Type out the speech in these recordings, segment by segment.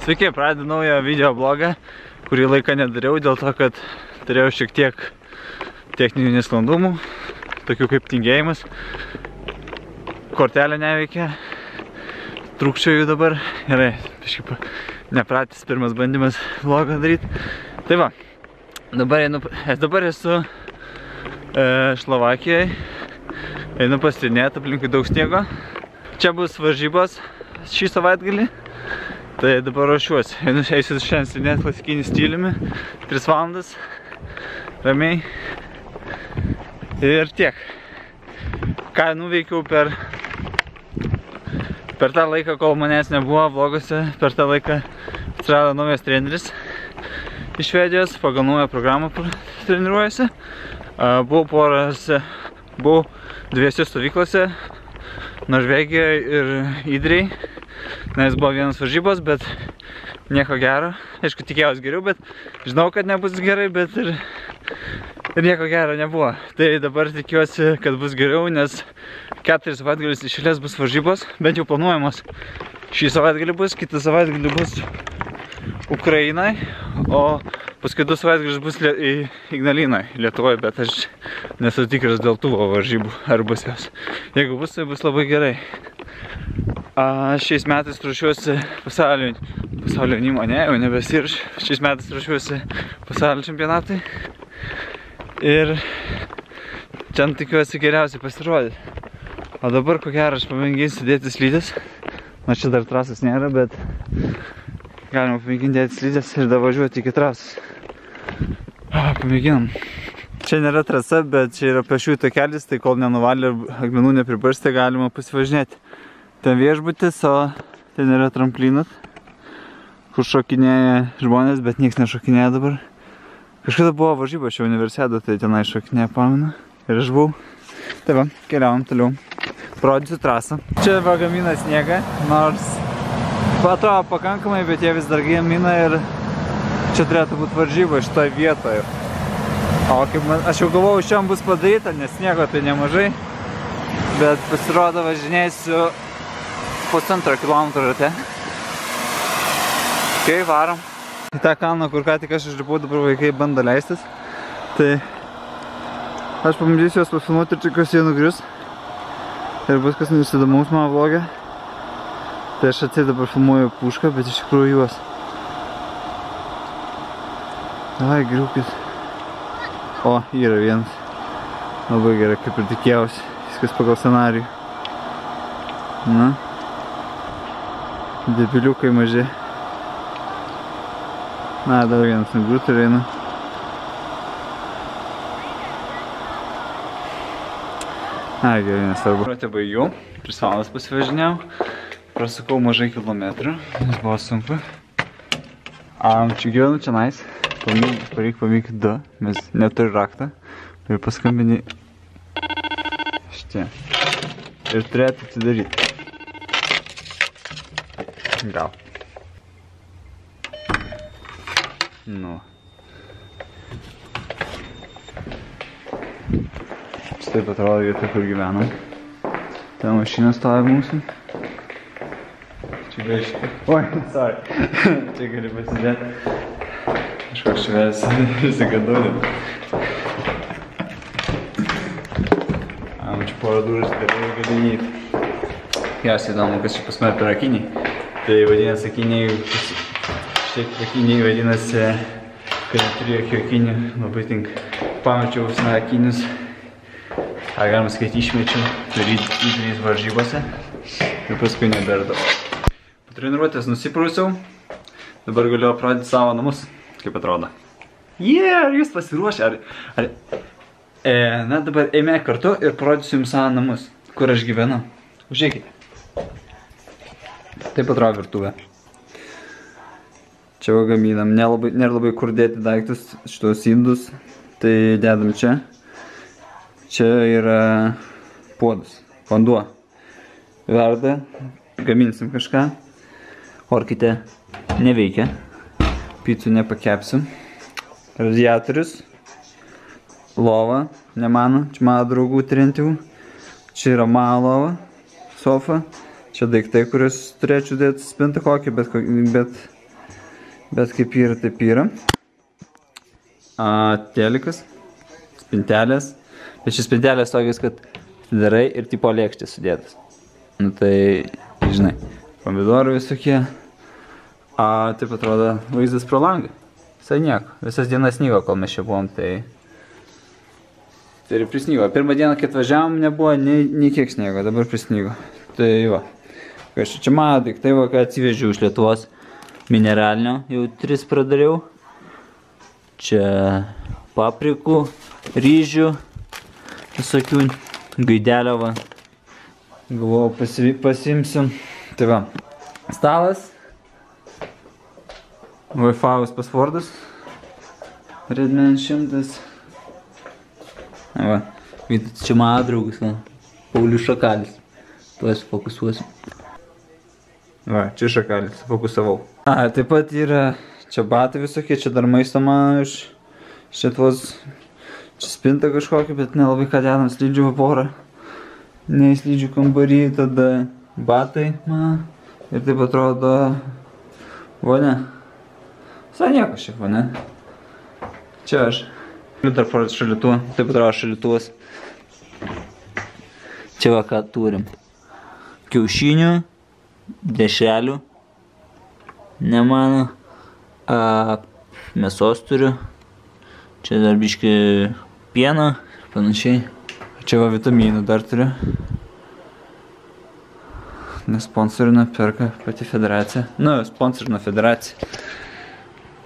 Sveiki, pradedu naują video blogą, kurį laiką nedariau dėl to, kad turėjau šiek tiek techninių nesklandumų, tokių kaip tingėjimas. Kortelė neveikia, trūkčioju dabar. Gerai, kažkaip nepratęs pirmas bandymas vlogą daryti. Tai va, dabar esu Slovakijoje, einu paslidinėti, aplinkui daug sniego. Čia bus varžybos šį savaitgalį. Tai dabar ruošiuosi. Eisiu šiandien slidinėti klasikinį stiliumi. 3 valandas. Ramiai. Ir tiek. Ką nuveikiau per tą laiką, kol manęs nebuvo vloguose. Per tą laiką atsirado naujas treneris iš Švedijos. Pagal naują programą treniruojasi. Buvau 2 stovyklose. Norvegijoje ir Idrėj. Nes buvo vienas varžybos, bet nieko gero. Aišku, tikėjausi geriau, bet žinau, kad nebus gerai, bet ir nieko gero nebuvo. Tai dabar tikiuosi, kad bus geriau, nes 4 savaitgalius iš eilės bus varžybos, bent jau planuojamos. Šį savaitgalį bus, kitą savaitgalį bus Ukrainai, o paskui 2 savaitgalius bus Ignalinoje, Lietuvoje, bet aš nesu tikras dėl tų varžybų, ar bus jos. Jeigu bus, tai bus labai gerai. Šiais metais ruošiuosi pasaulio jaunimo, ne, jau nebesirš. Šiais metais ruošiuosi pasaulio čempionatai. Ir čia tikiuosi geriausiai pasirodyti. O dabar, ko gero, aš pamėginsiu dėti slides. Na, čia dar trasos nėra, bet galima pamėginti dėti slides ir davažiuoti iki trasos. Pamėginam. Čia nėra trasa, bet čia yra pėsčiųjų takelis, tai kol nenuvalė ir akmenų nepribarstė, galima pasivažinėti. Ten viešbutis, o ten yra tramplinas, kur šokinėja žmonės, bet nieks nešokinėja dabar. Kažkada buvo varžyba šio universiado, tai tenai šokinėja, pamenu. Ir aš buvau. Tai va, keliavom toliau. Parodysiu trasą. Čia va gamina sniegą, nors atrodo pakankamai, bet jie vis dar gamina ir čia turėtų būti varžyba šitoje vietoje. O kaip aš jau galvojau, šiandien bus padaryta, nes sniego tai nemažai. Bet pasirodo važinėsiu 1,5 kilometro rate. Kai varom. Į tą kalną, kur ką tik aš išlipau, dabar vaikai bando leistis. Tai aš pabandysiu juos pafilmuoti ir tikiuosi jie nugrius. Ir bus kas įdomaus mano vlogė. Tai aš atseit dabar filmuoju pušką, bet iš tikrųjų juos. Davai, griūkit. O, yra vienas. Labai gerai, kaip ir tikėjausi. Viskas pagal scenarijų. Na. Debiliukai maži. Na, dar vienas nugriūtų ir eina. Gerai, nesvarbu. Ruotę baigiau. 3 valandas pasivažinėjau. Prasukau mažai kilometrų, nes buvo sunku. Čia gyvenu čia nais. Pareik pamėgti 2, nes neturiu raktą. Ir paskambini šitie. Ir turėtų atsidaryti. Gal. Nu. Šitaip atrodo vieta, kur gyvenam. Ta mašina stovi mūsų. Čia gaiškai. Oi, sorry. Čia gali pasidėti. Kažkoks švės įsigadūdė. Čia porą durų gali įeiti. Jausiai įdomu, kas čia pas mane per akiniai. Tai vadinasi akiniai, šiek akiniai vadinasi, kad neturiu jokių akinių, labai tinka. Pamečiau visą akinius, galima sakyti išmečiau, rytiniais varžybose ir paskui neberdau. Po treniruotės nusiprausiau, dabar galiu aprodyti savo namus, kaip atrodo. Ar jūs pasiruošę? Na dabar eime kartu ir parodysiu jums savo namus, kur aš gyvenu. Užžiūrėkite. Taip atrodo virtuvė. Čia va gaminam. Nėra labai kur dėti daiktus, šitos indus. Tai dedam čia. Čia yra puodas. Vanduo. Verda. Gaminsim kažką. Orkite neveikia. Picų nepakepsim. Radiatorius. Lova. Ne mano. Čia mano draugų trentivų. Čia yra mano lova. Sofa. Čia daiktai, kuriuos turėčiau dėti spintą kokį, bet kaip yra, taip yra. Telikas, spintelės. Bet šis spintelės tokias, kad darai ir tipo lėkštės sudėtas. Nu tai, žinai, pomidorai visokie. Taip atrodo vaizdas pro langą. Visai nieko. Visas dienas snygo, kol mes čia buvom, tai ir prisnygo. Pirmą dieną, kai atvažiavom, nebuvo nei kiek sniego, dabar prisnygo. Tai va. Čia mano daiktai, ką atsivežiau iš Lietuvos mineralinio, jau 3 pradariau. Čia paprikų, ryžių, visokių gaidelio, va. Galvojau, pasiimsim. Tai va, stalas, Wi-Fi'us pasvordas, Redman 100. Va, čia mano draugas, va, Paulius Šakalis. Tuos fokusuosiu. Va, čia Šakalis, fokusavau. Taip pat yra čia batai visokie, čia dar maisto mano iš Lietuvos. Čia spinta kažkokia, bet nelabai ką dedam, slidžių porą. Nei slidžių kambarį, tada batai mano. Ir taip atrodo vonia. Visai nieko šiaip vonia. Čia aš. Dar parodys šalituvą, taip atrodo šalituvas. Čia va ką turim. Kiaušinių, dešrelių, ne mano, mėsos turiu, čia dar biški pieno ir panašiai. Čia va vitaminų dar turiu, nes sponsorina perka pati federacija, nu, sponsorina federacija,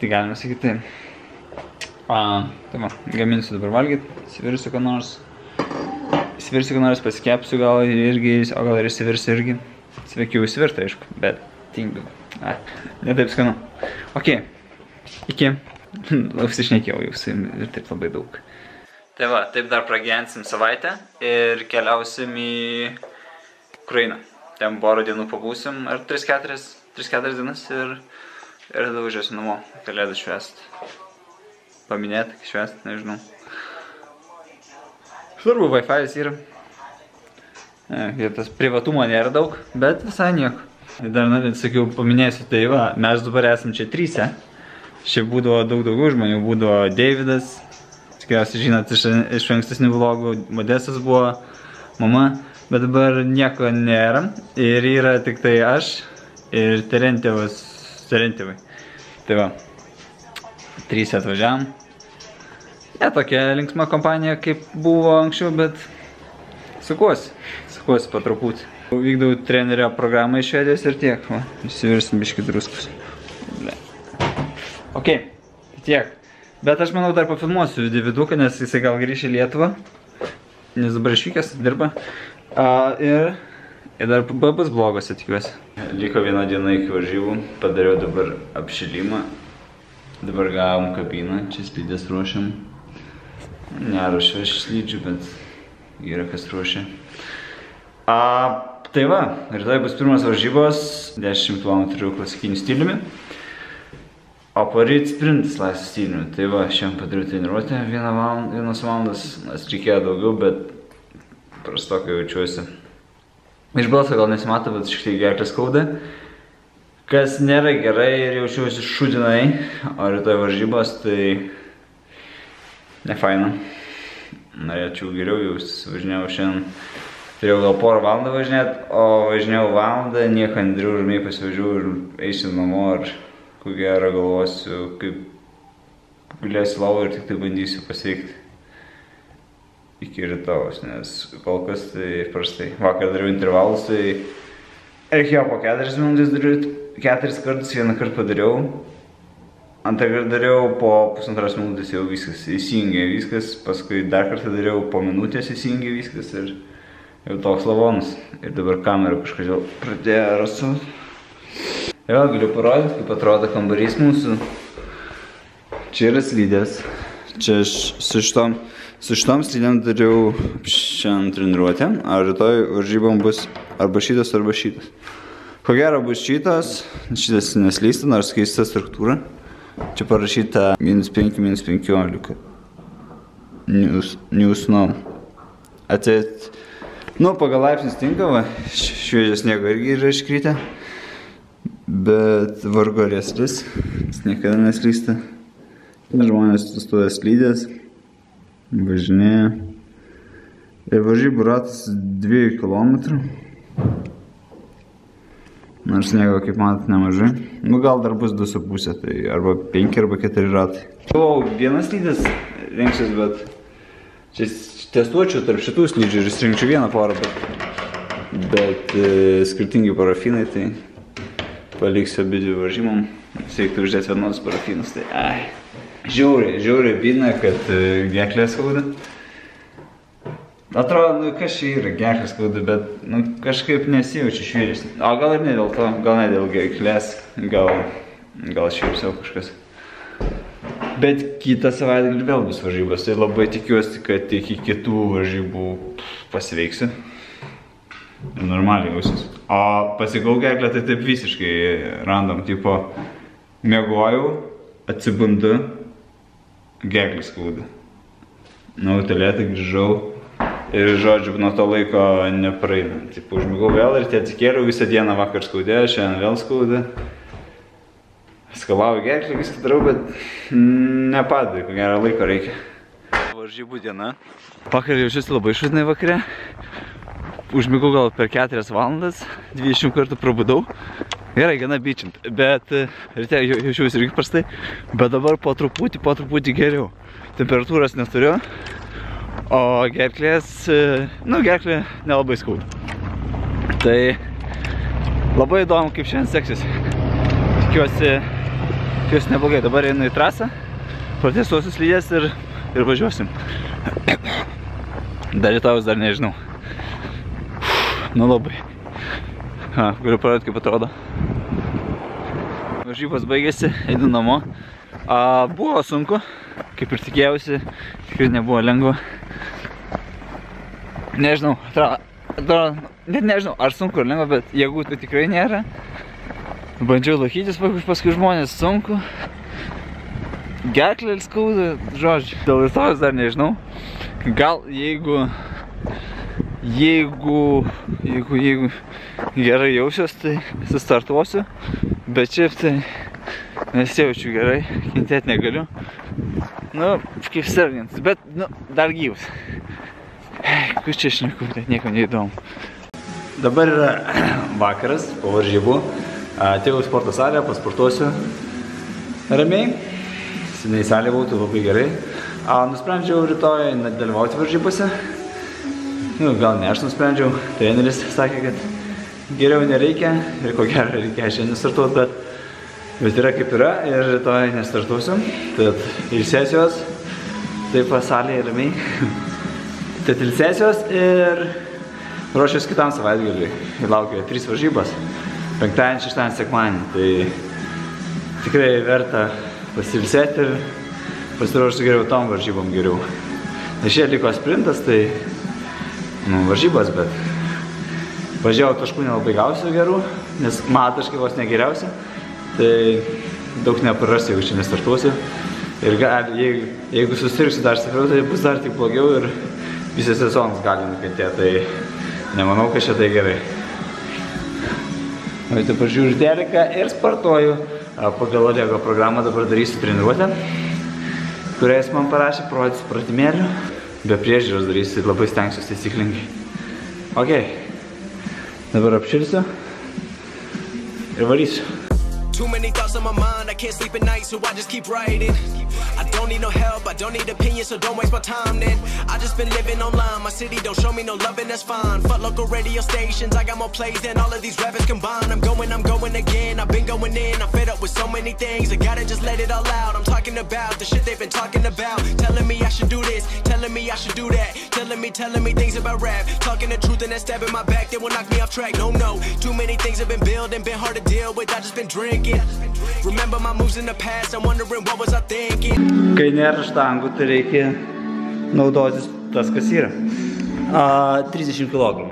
tai galima sakyti taip. Tai va, gaminsiu dabar valgyti, įsivirsiu ką nors. Įsivirsiu, ką nors pasikepsiu gal irgi, o gal ir įsivirsiu irgi. Sveikiau įsivirta, aišku, bet tingiu. Ne taip skanu. Ok, iki. Užsišnekėjau jau su jums ir taip labai daug. Tai va, taip dar pragyvensim savaitę ir keliausim į Ukrainą. Ten porą dienų pabūsim, ar 3-4 dienas ir tada važiuosim namo, kalėdą švęst. Paminėti, švęst, nežinau. Svarbu, Wi-Fi'as yra. Tas privatumo nėra daug, bet visai nieko. Dar, sakiau, paminėsiu, tai va, mes dabar esam čia 3. Čia būdavo daug daugiau žmonių, būdavo Davidas, tikriausiai žinot iš ankstesnių vlogų, Modestas buvo, mama, bet dabar nieko nėra. Ir yra tik tai aš ir Terentėvai. Tai va, 3 atvažiavam. Ne tokia linksma kompanija, kaip buvo anksčiau, bet sukuosi po truputį. Vykdau trenerio programą iš Švedijos ir tiek, va, įsivirsim biškį druskus. Ok, tiek. Bet aš manau dar pafilmuosiu Daviduką, nes jisai gal grįš į Lietuvą, nes dabar išvykęs, dirba. Ir dar bus blogose, tikiuosi. Liko 1 diena iki varžybų, padariau dabar apšilimą. Dabar gavom kabiną, čia slidės ruošiam. Neruošiu aš slidžių, bet yra kas ruošia. Tai va, rytoj bus pirmas varžybos, 10 km klasikiniu stiliumi. O poryt sprintas laisvas stiliumi. Tai va, šiandien padariau treniruotę 1 valandas, nes reikėjo daugiau, bet prastokai jaučiuosi. Iš balso gal nesimato, bet šiek tiek gerklę skauda. Kas nėra gerai ir jaučiuosi šūdinai, o rytoj varžybos, tai nefaina. Norėčiau geriau jaustis, važinėjau šiandien, turėjau gal porą valandą važinėti, o važinėjau valandą, nieko nedariau, ramiai pasivažiau ir eisiu namo ir ko gero galvosiu, kaip gulėsiu lovą ir tik tai bandysiu pasveikti iki rytojaus, nes kol kas tai prastai. Vakar dariau intervalus, tai reikėjo po 4 minutės daryti, 4 kartus, 1 kartą padariau. Antrą kartą dariau, po 1,5 minutės jau viskas įsijungė viskas, paskui dar kartą dariau, po minutės įsijungė viskas ir jau toks lavonas. Ir dabar kamera kažkodėl pradėjo rasut. Vėl galiu parodyti, kaip atrodo kambarys mūsų. Čia yra slidės. Čia aš su šitom slidėm dariau šiandien treniruotę, ar rytoj varžybom bus arba šitas, arba šitas. Ko gero bus šitas neslysta, nors keista struktūra. Čia parašyta -5, -15. News now. Atseit Nu, pagal laipsnius tinka, va, šviežio sniego irgi yra iškritę, bet vargu ar jis lis, jis niekada neslysta. Žmonės sustoja slydės, važinėja. Ir varžybų ratas 2 km. Nors sniego, kaip matot, nemažai. Nu, gal dar bus 2,5, tai arba 5 arba 4 ratai. Buvau vienas slydės rinksis, bet čia testuočiau tarp šitų slydžių ir išsirinkčiau vieną porą, bet skirtingi parafinai, tai paliksiu abidvi varžymom. Reiktų uždėti vienodus parafinus, tai žiauriai bina, kad gerklė skauda. Atrodo, nu kas čia yra gerklė skauda, bet nu, kažkaip nesijaučiu šviežis. O gal ir ne dėl to, gal ne dėl gerklės, gal šiaip savo kažkas. Bet kitą savaitgalį vėl bus varžybos, tai labai tikiuosi, kad iki kitų varžybų pasveiksiu. Ir normaliai jausiuosi. O pasigau gerklę, tai taip visiškai random, tipo, miegojau, atsibundu, gerklė skauda. Nutelėtai grįžau ir, žodžiu, nuo to laiko nepraeina. Tipo, užmigau vėl ir atsikėliau, visą dieną vakar skaudėjo, šiandien vėl skauda. Skalau gerklę, viską darau, bet nepadai, ko gero laiko reikia. Varžybų diena. Vakar jaučiuosi labai šūdinai vakare. Užmigau gal per 4 valandas, 20 kartų prabudau. Gerai, gana bičint, bet ryte jaučiausi irgi prastai, bet dabar po truputį geriau. Temperatūros neturiu, o gerklės, gerklė nelabai skauda. Tai labai įdomu, kaip šiandien seksis. Tikiuosi neblogai. Dabar einu į trasą, protestuosiu slydės ir važiuosim. Dar rytojus dar nežinau. Nu labai. Galiu parodyti, kaip atrodo. Varžybos baigėsi, einu namo. Buvo sunku, kaip ir tikėjausi, tikrai nebuvo lengva. Nežinau, net nežinau, ar sunku ar lengva, bet jėgų tai tikrai nėra. Bandžiau laikytis paskui žmonės, sunku. Gerklė skauda, žodžiu. Dėl rytojus dar nežinau. Gal jeigu gerai jausiuos, tai sustartuosiu. Bet šiaip tai nesijaučiu gerai, kentėti negaliu. Nu, kaip sergantis, bet, dar gyvas. Kus čia šneku, tai nieko neįdomu. Dabar yra vakaras po varžybų. Atėjau į sporto salę, pasportuosiu ramiai. Seniai salė būtų labai gerai. Nusprendžiau rytoj dalyvauti varžybose. Gal ne aš nusprendžiau. Treneris sakė, kad geriau nereikia ir ko gero reikia šiandien startuoti, bet yra kaip yra ir rytoj nestartuosiu. Tad ilsėsiuos, taip salėje ramiai. Tad ilsėsiuos ir ruošiuos kitam savaitgaliui. Laukia 3 varžybos. 5, 6, 7, tai tikrai verta pasilsėti ir pasiruošti geriau tom varžybom geriau. Nes šie liko sprintas, tai varžybos, bet važiavau taškų nelabai gausiu gerų, nes mano taškai vos negeriausia, tai daug neprarasiu, jeigu čia nestartuosiu. Ir jeigu susirgsiu dar stipriau, tai bus dar tik blogiau ir visas sezonas gali nukentėti, tai nemanau, kad šitai gerai. O tai pažiūriu Deriką ir sportuoju. Pagal Olego programą dabar darysiu treniruotę, kurią jis man parašė, parodysiu pratimėlių. Be priežiūros darysiu, labai stengsiuosi taisyklingai. Ok, dabar apšilsiu ir varysiu. Too many thoughts on my mind, I can't sleep at night, so I just keep writing. I don't need no help, I don't need opinions, so don't waste my time then. I just been living online, my city don't show me no love and that's fine. Fuck local radio stations, I got more plays than all of these rappers combined. I'm going again, I've been going in, I'm fed up with so many things. I gotta just let it all out, I'm talking about the shit they've been talking about. Telling me I should do this, telling me I should do that. Telling me things about rap. Talking the truth and that stab in my back, they will knock me off track. No, too many things have been building, been hard to deal with, I just been drinking. Remember my moves in the past, I'm wondering what was I thinking. Kai nėra štangų, tai reikia naudotis tas, kas yra. 30 kg.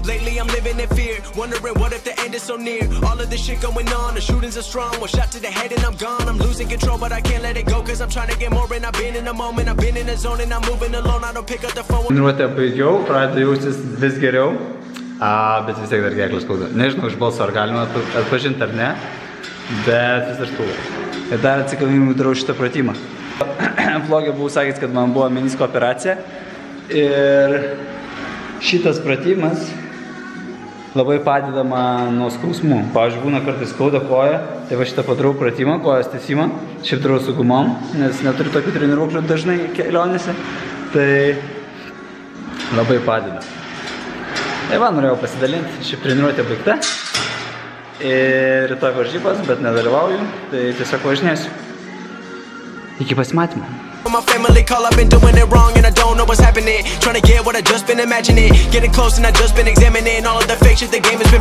Lately I'm living in fear, wondering what if the end is so near. All of this shit going on, the shootings are strong. One shot to the head and I'm gone. I'm losing control but I can't let it go, cause I'm trying to get more. And I've been in the moment, I've been in the zone, and I'm moving alone. I don't pick up the phone. Treniruotę baigiau, pradedu jaustis vis geriau, bet vis tiek dar gerklę skauda. Nežinau iš balso ar galima atpažinti ar ne, bet vis dar skauda. Ir dar atsikalbėjimui darau šitą pratimą. Vlogė buvau sakęs, kad man buvo menisko operacija ir šitas pratimas labai padeda man nuo skausmų. Pavyzdžiui, būna kartais skauda koja, tai va šitą padarau pratimą, kojos tiesimą, šiaip darau su gumom, nes neturiu tokių treniruoklių dažnai kelionėse, tai labai padeda. Tai va, norėjau pasidalinti, šiaip treniruotė baigta ir rytoj varžybos, bet nedalyvauju, tai tiesiog važinėsiu. Iki pasimatymo. My family call, I've been doing it wrong and I don't know what's happening. Trying to get what I just been imagining. Getting close and I just been examining all of the fake shit the game has been